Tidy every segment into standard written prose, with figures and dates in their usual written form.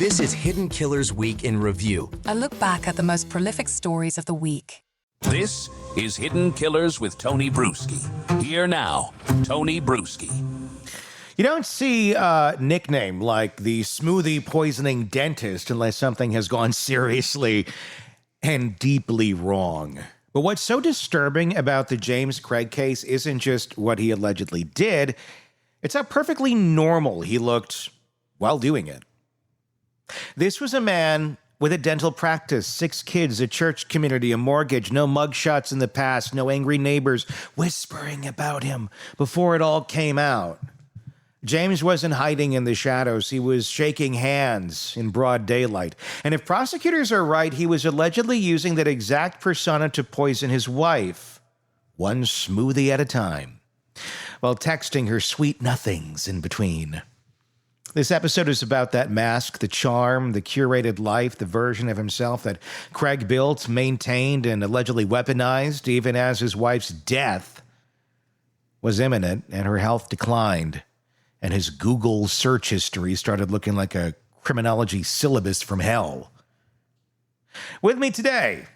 This is Hidden Killers Week in Review. A look back at the most prolific stories of the week. This is Hidden Killers with Tony Brueski. Here now, Tony Brueski. You don't see a nickname like the smoothie poisoning dentist unless something has gone seriously and deeply wrong. But what's so disturbing about the James Craig case isn't just what he allegedly did, it's how perfectly normal he looked while doing it. This was a man with a dental practice, 6 kids, a church community, a mortgage, no mugshots in the past, no angry neighbors whispering about him before it all came out. James wasn't hiding in the shadows. He was shaking hands in broad daylight. And if prosecutors are right, he was allegedly using that exact persona to poison his wife, one smoothie at a time, while texting her sweet nothings in between. This episode is about that mask, the charm, the curated life, the version of himself that Craig built, maintained, and allegedly weaponized, even as his wife's death was imminent and her health declined, and his Google search history started looking like a criminology syllabus from hell. With me today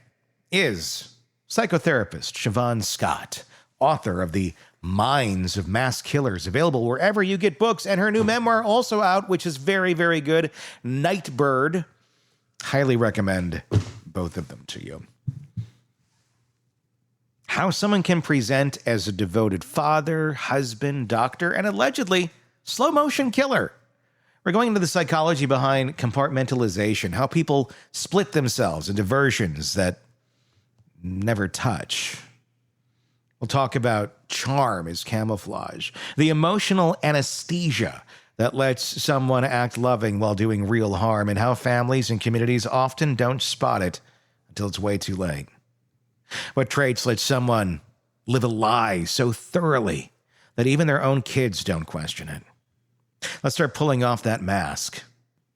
is psychotherapist Siobhan Scott, author of The Minds of Mass Killers, available wherever you get books, and her new memoir also out, which is very, very good, Nightbird. Highly recommend both of them to you. How someone can present as a devoted father, husband, doctor, and allegedly slow-motion killer. We're going into the psychology behind compartmentalization, how people split themselves into versions that never touch. We'll talk about charm as camouflage, the emotional anesthesia that lets someone act loving while doing real harm, and how families and communities often don't spot it until it's way too late. What traits let someone live a lie so thoroughly that even their own kids don't question it? Let's start pulling off that mask.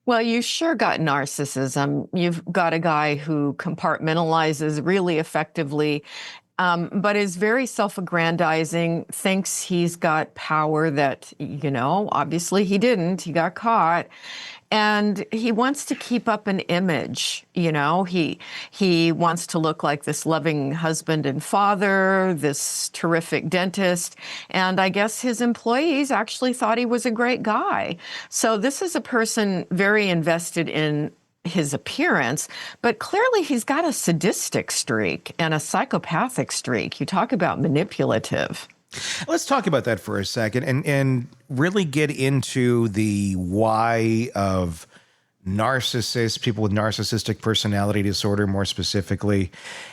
Well, you sure got narcissism. You've got a guy who compartmentalizes really effectively, but is very self-aggrandizing, thinks he's got power that, obviously he didn't. He got caught. And he wants to keep up an image, he wants to look like this loving husband and father, this terrific dentist. And I guess his employees actually thought he was a great guy. So this is a person very invested in his appearance, but clearly he's got a sadistic streak and a psychopathic streak. You talk about manipulative. Let's talk about that for a second and really get into the why of narcissists, people with narcissistic personality disorder more specifically,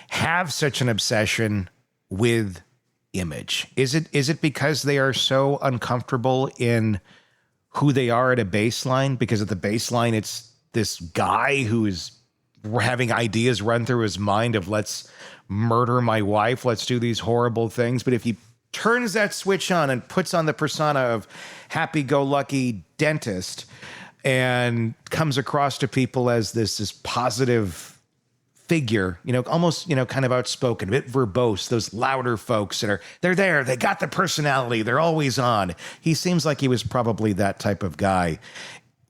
have such an obsession with image. Is it because they are so uncomfortable in who they are at a baseline? Because at the baseline, it's this guy who is having ideas run through his mind of let's murder my wife, let's do these horrible things. But if he turns that switch on and puts on the persona of happy-go-lucky dentist and comes across to people as this positive figure, almost, kind of outspoken, a bit verbose, those louder folks they're there, they got the personality, they're always on. He seems like he was probably that type of guy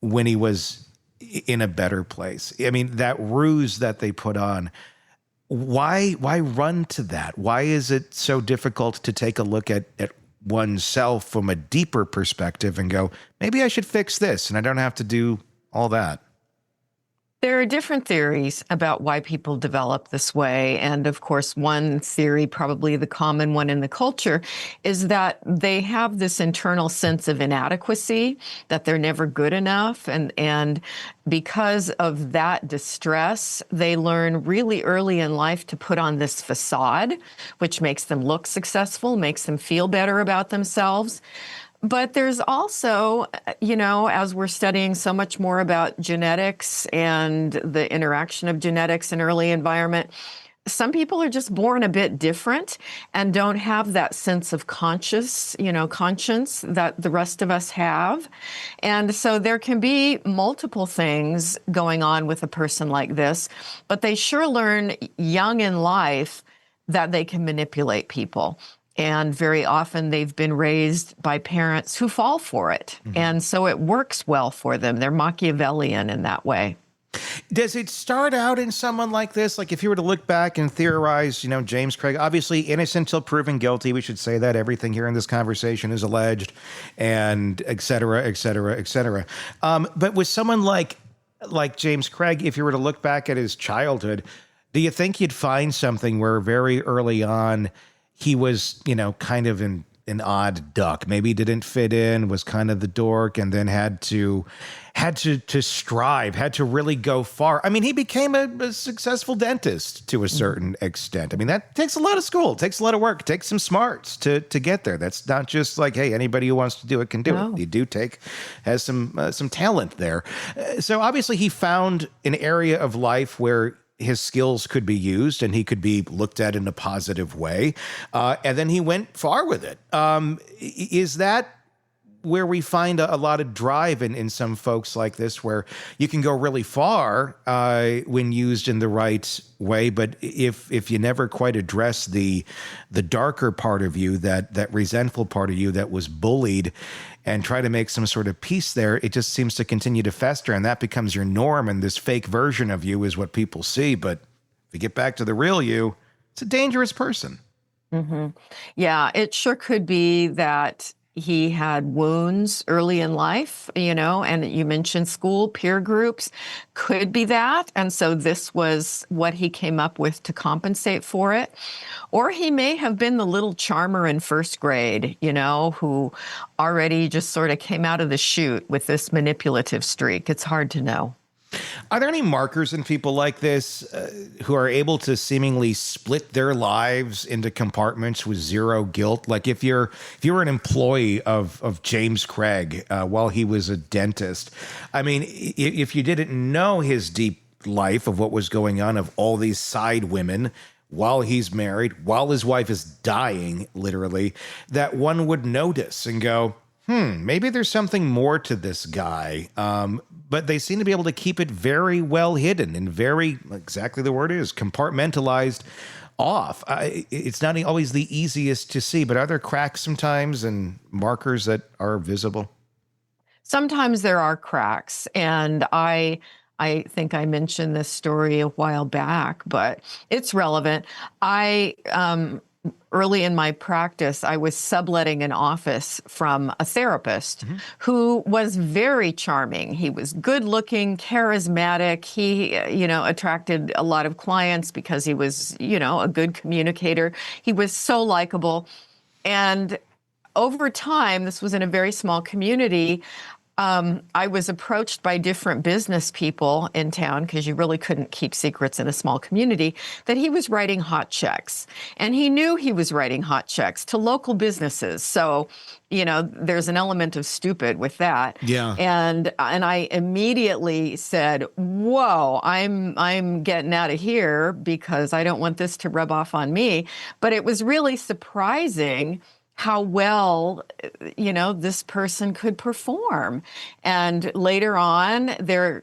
when he was in a better place. I mean, that ruse that they put on, why run to that? Why is it so difficult to take a look at oneself from a deeper perspective and go, maybe I should fix this and I don't have to do all that? There are different theories about why people develop this way. And of course, one theory, probably the common one in the culture, is that they have this internal sense of inadequacy, that they're never good enough. And because of that distress, they learn really early in life to put on this facade, which makes them look successful, makes them feel better about themselves. But there's also, as we're studying so much more about genetics and the interaction of genetics and early environment, some people are just born a bit different and don't have that sense of conscience that the rest of us have. And so there can be multiple things going on with a person like this, but they sure learn young in life that they can manipulate people. And very often they've been raised by parents who fall for it. And so it works well for them. They're Machiavellian in that way. Does it start out in someone like this? Like if you were to look back and theorize, James Craig, obviously innocent till proven guilty. We should say that everything here in this conversation is alleged, and et cetera, et cetera, et cetera. But with someone like James Craig, if you were to look back at his childhood, do you think you'd find something where very early on he was, kind of an odd duck, maybe didn't fit in, was kind of the dork, and then had to strive, had to really go far. I mean, he became a successful dentist to a certain extent. I mean, that takes a lot of school, it takes a lot of work, it takes some smarts to get there. That's not just like, hey, anybody who wants to do it can do it. You has some talent there. So obviously he found an area of life where his skills could be used and he could be looked at in a positive way. And then he went far with it. Is that where we find a lot of drive in some folks like this, where you can go really far when used in the right way, but if you never quite address the darker part of you, that resentful part of you that was bullied, and try to make some sort of peace there, it just seems to continue to fester, and that becomes your norm, and this fake version of you is what people see. But if you get back to the real you, it's a dangerous person. Yeah, it sure could be that he had wounds early in life, and you mentioned school, peer groups, could be that. And so this was what he came up with to compensate for it. Or he may have been the little charmer in first grade, who already just sort of came out of the chute with this manipulative streak. It's hard to know. Are there any markers in people like this who are able to seemingly split their lives into compartments with zero guilt? Like if you were an employee of James Craig while he was a dentist, I mean, if you didn't know his deep life of what was going on, of all these side women while he's married, while his wife is dying, literally, that one would notice and go, maybe there's something more to this guy. But they seem to be able to keep it very well hidden and very, exactly the word is, compartmentalized off. It's not always the easiest to see, but are there cracks sometimes and markers that are visible? Sometimes there are cracks, and I think I mentioned this story a while back, but it's relevant. Early in my practice, I was subletting an office from a therapist who was very charming. He was good looking, charismatic. He, attracted a lot of clients because he was, a good communicator. He was so likable. And over time, this was in a very small community, I was approached by different business people in town, because you really couldn't keep secrets in a small community, that he was writing hot checks. And he knew he was writing hot checks to local businesses. So, there's an element of stupid with that. Yeah. And I immediately said, whoa, I'm getting out of here because I don't want this to rub off on me. But it was really surprising how well, this person could perform. And later on,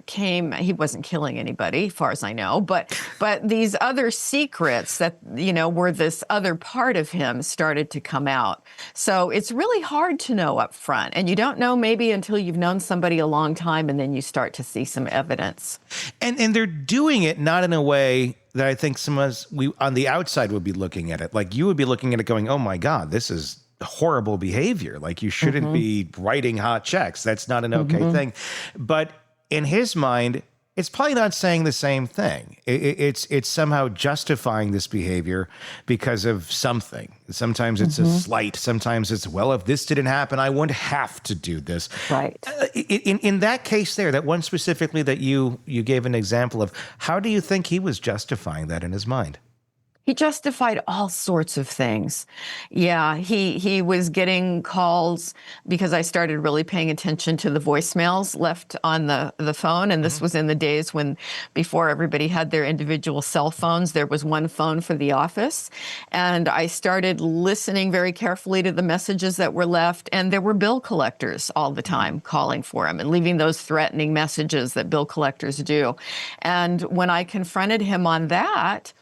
he wasn't killing anybody, as far as I know, but these other secrets that, were this other part of him started to come out. So it's really hard to know up front. And you don't know maybe until you've known somebody a long time, and then you start to see some evidence. And they're doing it not in a way that I think some of us, on the outside would be looking at it. Like you would be looking at it going, oh my God, this is horrible behavior. Like you shouldn't be writing hot checks. That's not an okay thing. But in his mind, it's probably not saying the same thing. It's somehow justifying this behavior because of something. Sometimes it's a slight. Sometimes it's, well, if this didn't happen, I wouldn't have to do this. Right. In that case there, that one specifically that you gave an example of, how do you think he was justifying that in his mind? He justified all sorts of things. Yeah, he was getting calls because I started really paying attention to the voicemails left on the phone. And this was in the days when, before everybody had their individual cell phones, there was one phone for the office. And I started listening very carefully to the messages that were left. And there were bill collectors all the time calling for him and leaving those threatening messages that bill collectors do. And when I confronted him on that,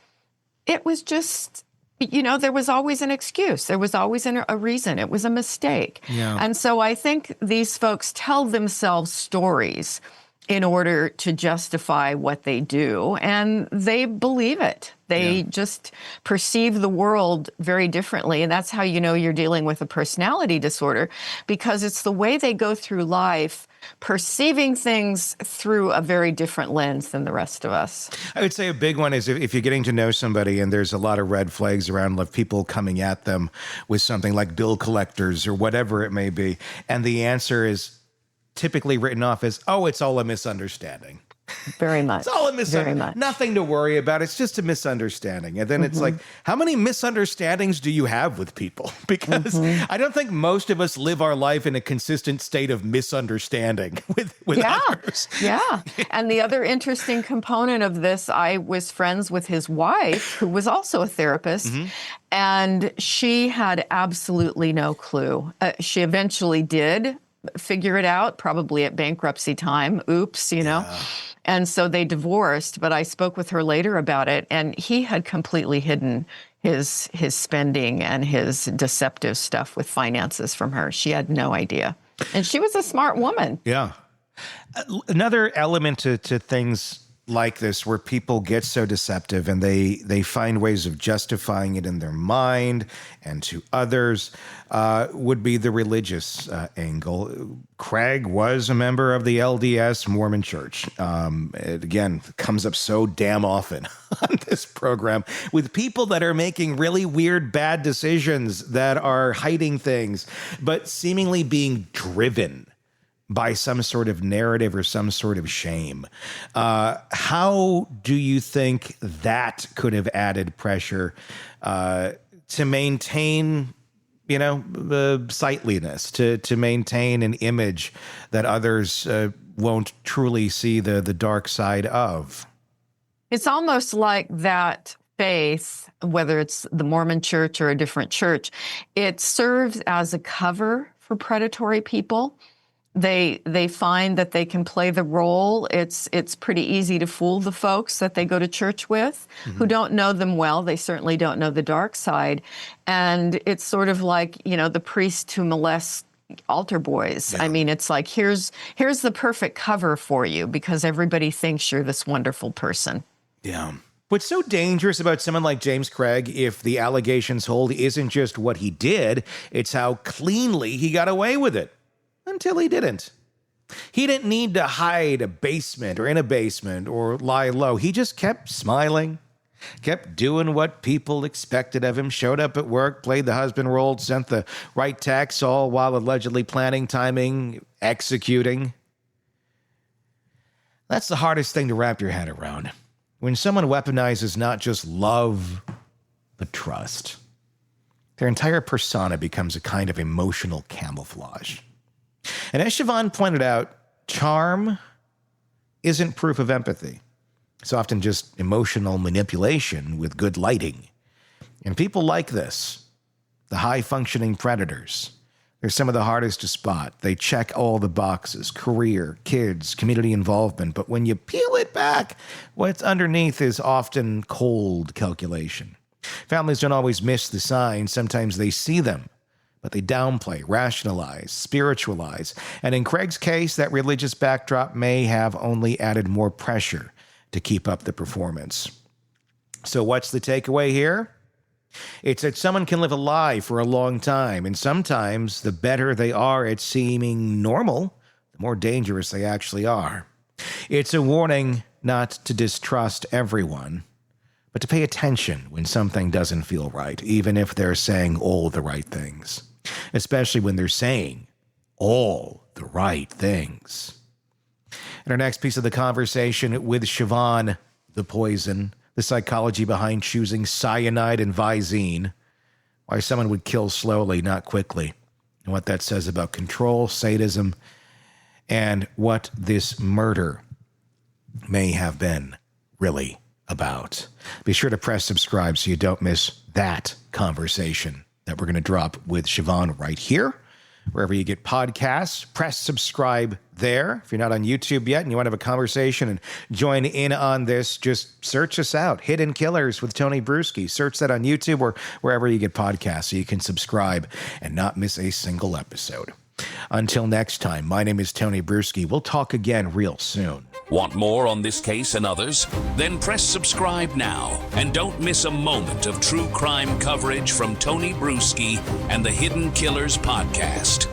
it was just There was always an excuse. There was always a reason. It was a mistake. Yeah. And so I think these folks tell themselves stories in order to justify what they do, and they believe it. They just perceive the world very differently, and that's how you know you're dealing with a personality disorder, because it's the way they go through life perceiving things through a very different lens than the rest of us. I would say a big one is if you're getting to know somebody and there's a lot of red flags around, like people coming at them with something like bill collectors or whatever it may be, and the answer is typically written off as, oh, it's all a misunderstanding. Very much. It's all a Very much. Nothing to worry about. It's just a misunderstanding. And then it's like, how many misunderstandings do you have with people? Because I don't think most of us live our life in a consistent state of misunderstanding with others. Yeah. And the other interesting component of this, I was friends with his wife, who was also a therapist, and she had absolutely no clue. She eventually did figure it out, probably at bankruptcy time. Oops, And so they divorced, but I spoke with her later about it, and he had completely hidden his spending and his deceptive stuff with finances from her. She had no idea. And she was a smart woman. Yeah. Another element to things like this, where people get so deceptive and they find ways of justifying it in their mind and to others, would be the religious angle. Craig was a member of the LDS Mormon Church. It, again, comes up so damn often on this program with people that are making really weird, bad decisions, that are hiding things, but seemingly being driven by some sort of narrative or some sort of shame. How do you think that could have added pressure to maintain, sightliness, to maintain an image that others won't truly see the dark side of? It's almost like that faith, whether it's the Mormon church or a different church, it serves as a cover for predatory people. They find that they can play the role. It's pretty easy to fool the folks that they go to church with who don't know them well. They certainly don't know the dark side. And it's sort of like, the priest who molests altar boys. Yeah. I mean, it's like, here's the perfect cover for you because everybody thinks you're this wonderful person. Yeah. What's so dangerous about someone like James Craig, if the allegations hold, isn't just what he did, it's how cleanly he got away with it. Until he didn't. He didn't need to hide a basement or in a basement or lie low. He just kept smiling, kept doing what people expected of him, showed up at work, played the husband role, sent the right text, all while allegedly planning, timing, executing. That's the hardest thing to wrap your head around. When someone weaponizes not just love, but trust, their entire persona becomes a kind of emotional camouflage. And as Siobhan pointed out, charm isn't proof of empathy. It's often just emotional manipulation with good lighting. And people like this, the high-functioning predators, they're some of the hardest to spot. They check all the boxes: career, kids, community involvement. But when you peel it back, what's underneath is often cold calculation. Families don't always miss the signs. Sometimes they see them, but they downplay, rationalize, spiritualize. And in Craig's case, that religious backdrop may have only added more pressure to keep up the performance. So what's the takeaway here? It's that someone can live a lie for a long time, and sometimes the better they are at seeming normal, the more dangerous they actually are. It's a warning not to distrust everyone, but to pay attention when something doesn't feel right, even if they're saying all the right things. Especially when they're saying all the right things. In our next piece of the conversation with Siobhan, the poison, the psychology behind choosing cyanide and Visine, why someone would kill slowly, not quickly, and what that says about control, sadism, and what this murder may have been really about. Be sure to press subscribe so you don't miss that conversation that we're going to drop with Siobhan right here wherever you get podcasts. Press subscribe there. If you're not on YouTube yet and you want to have a conversation and join in on this, just search us out. Hidden Killers with Tony Brueski. Search that on YouTube or wherever you get podcasts so you can subscribe and not miss a single episode. Until next time, my name is Tony Brueski. We'll talk again real soon. Want more on this case and others? Then press subscribe now and don't miss a moment of true crime coverage from Tony Brueski and the Hidden Killers podcast.